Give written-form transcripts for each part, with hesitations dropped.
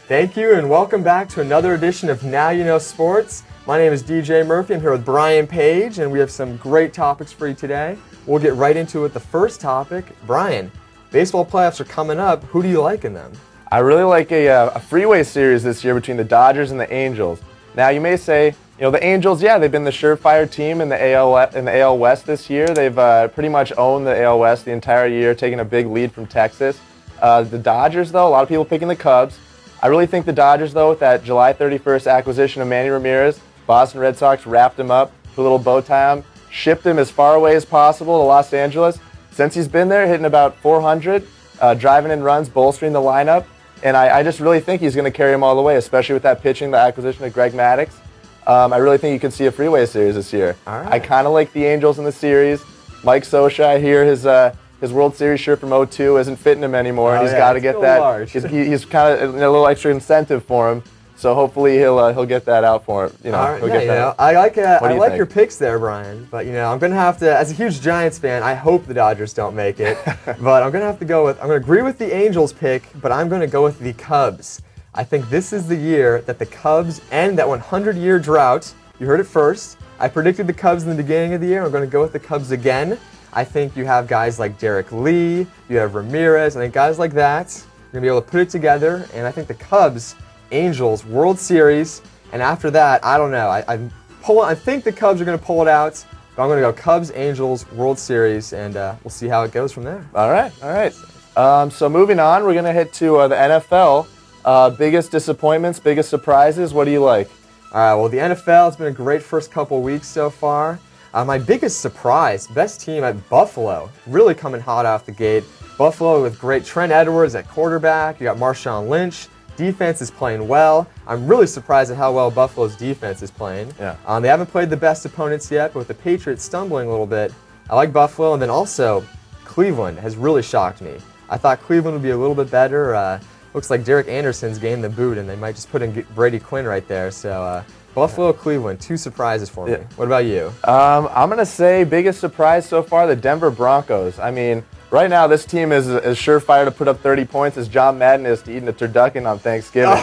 Thank you, and welcome back to another edition of Now You Know Sports. My name is DJ Murphy. I'm here with Brian Page, and we have some great topics for you today. We'll get right into it with the first topic. Brian, baseball playoffs are coming up. Who do you like in them? I really like a freeway series this year between the Dodgers and the Angels. Now, you may say, the Angels, they've been the surefire team in the AL West this year. They've pretty much owned the AL West the entire year, taking a big lead from Texas. The Dodgers, though, a lot of people picking the Cubs. I really think the Dodgers, though, with that July 31st acquisition of Manny Ramirez, Boston Red Sox wrapped him up, put a little bow tie on him, shipped him as far away as possible to Los Angeles. Since he's been there, hitting about 400, driving in runs, bolstering the lineup. And I just really think he's going to carry him all the way, especially with that pitching, the acquisition of Greg Maddux. I really think you can see a freeway series this year. All right. I kind of like the Angels in the series. Mike Scioscia, I hear his World Series shirt from '02 isn't fitting him anymore, and he's got to get that. Large. He's kind of a little extra incentive for him. So hopefully he'll get that out for him. I like your picks there, Brian. But I'm gonna have to, as a huge Giants fan, I hope the Dodgers don't make it. But I'm gonna agree with the Angels pick, but I'm gonna go with the Cubs. I think this is the year that the Cubs end that 100-year drought. You heard it first. I predicted the Cubs in the beginning of the year. I'm gonna go with the Cubs again. I think you have guys like Derek Lee. You have Ramirez. I think guys like that, you're gonna be able to put it together. And I think the Cubs. Angels World Series, and after that, I don't know. I think the Cubs are going to pull it out, but I'm going to go Cubs Angels World Series, and we'll see how it goes from there. All right. So moving on, we're going to hit to the NFL. Biggest disappointments, biggest surprises. What do you like? All right. Well, the NFL has been a great first couple weeks so far. My biggest surprise, best team at Buffalo, really coming hot off the gate. Buffalo with great Trent Edwards at quarterback. You got Marshawn Lynch. Defense is playing well. I'm really surprised at how well Buffalo's defense is playing. Yeah. They haven't played the best opponents yet, but with the Patriots stumbling a little bit, I like Buffalo. And then also, Cleveland has really shocked me. I thought Cleveland would be a little bit better. Looks like Derek Anderson's gained the boot, and they might just put in Brady Quinn right there. So Buffalo, Cleveland, two surprises for me. Yeah. What about you? I'm going to say biggest surprise so far, the Denver Broncos. I mean, right now, this team is as surefire to put up 30 points as John Madden is to eating a turducken on Thanksgiving.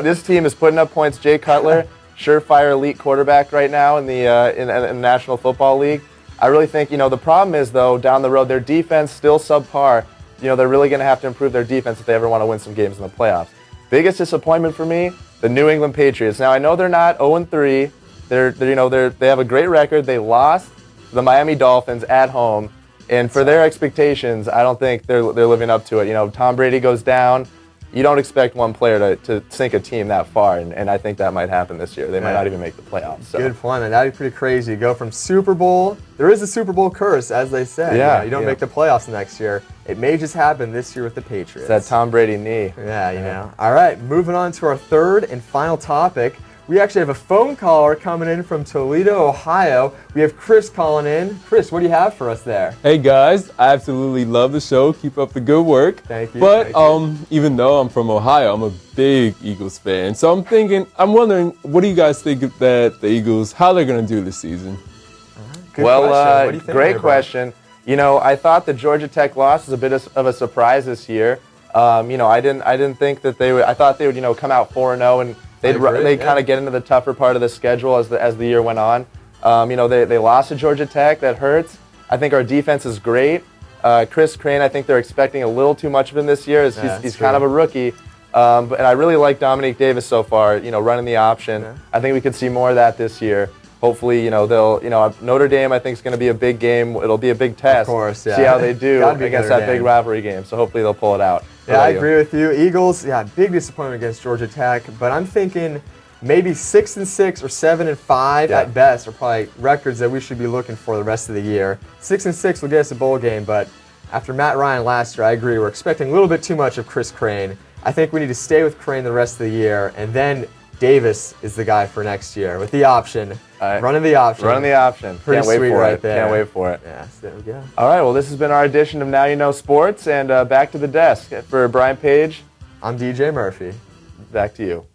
This team is putting up points. Jay Cutler, surefire elite quarterback right now in the National Football League. I really think, the problem is, though, down the road, their defense still subpar. They're really going to have to improve their defense if they ever want to win some games in the playoffs. Biggest disappointment for me, the New England Patriots. Now, I know they're not 0-3. They have a great record. They lost the Miami Dolphins at home. And for their expectations, I don't think they're living up to it. Tom Brady goes down. You don't expect one player to sink a team that far, and I think that might happen this year. They might not even make the playoffs. So. Good point, man. That'd be pretty crazy. You go from Super Bowl. There is a Super Bowl curse, as they say. Yeah. You don't make the playoffs next year. It may just happen this year with the Patriots. It's that Tom Brady knee. Yeah. All right, moving on to our third and final topic. We actually have a phone caller coming in from Toledo, Ohio. We have Chris calling in. Chris, what do you have for us there? Hey guys, I absolutely love the show. Keep up the good work. Thank you. But even though I'm from Ohio, I'm a big Eagles fan. So I'm wondering, what do you guys think that the Eagles, how they're going to do this season? Good question. Great question. I thought the Georgia Tech loss was a bit of a surprise this year. I didn't think that they would. I thought they would, come out 4-0 and They kind of get into the tougher part of the schedule as the year went on. They lost to Georgia Tech. That hurts. I think our defense is great. Chris Crane, I think they're expecting a little too much of him this year. He's kind of a rookie. And I really like Dominique Davis so far, running the option. Yeah. I think we could see more of that this year. Hopefully, Notre Dame, I think, is going to be a big game. It'll be a big test. Of course, yeah. See how they do against that big Dame. Rivalry game. So hopefully they'll pull it out. Yeah, I agree with you. Eagles, big disappointment against Georgia Tech, but I'm thinking maybe 6-6 or 7-5 at best are probably records that we should be looking for the rest of the year. 6-6 will get us a bowl game, but after Matt Ryan last year, I agree, we're expecting a little bit too much of Chris Crane. I think we need to stay with Crane the rest of the year, and then Davis is the guy for next year with the option. Running the option. Pretty Can't wait sweet for right it. there. Can't wait for it. Yeah, so there we go. All right, well, this has been our edition of Now You Know Sports, and back to the desk. For Brian Page, I'm DJ Murphy. Back to you.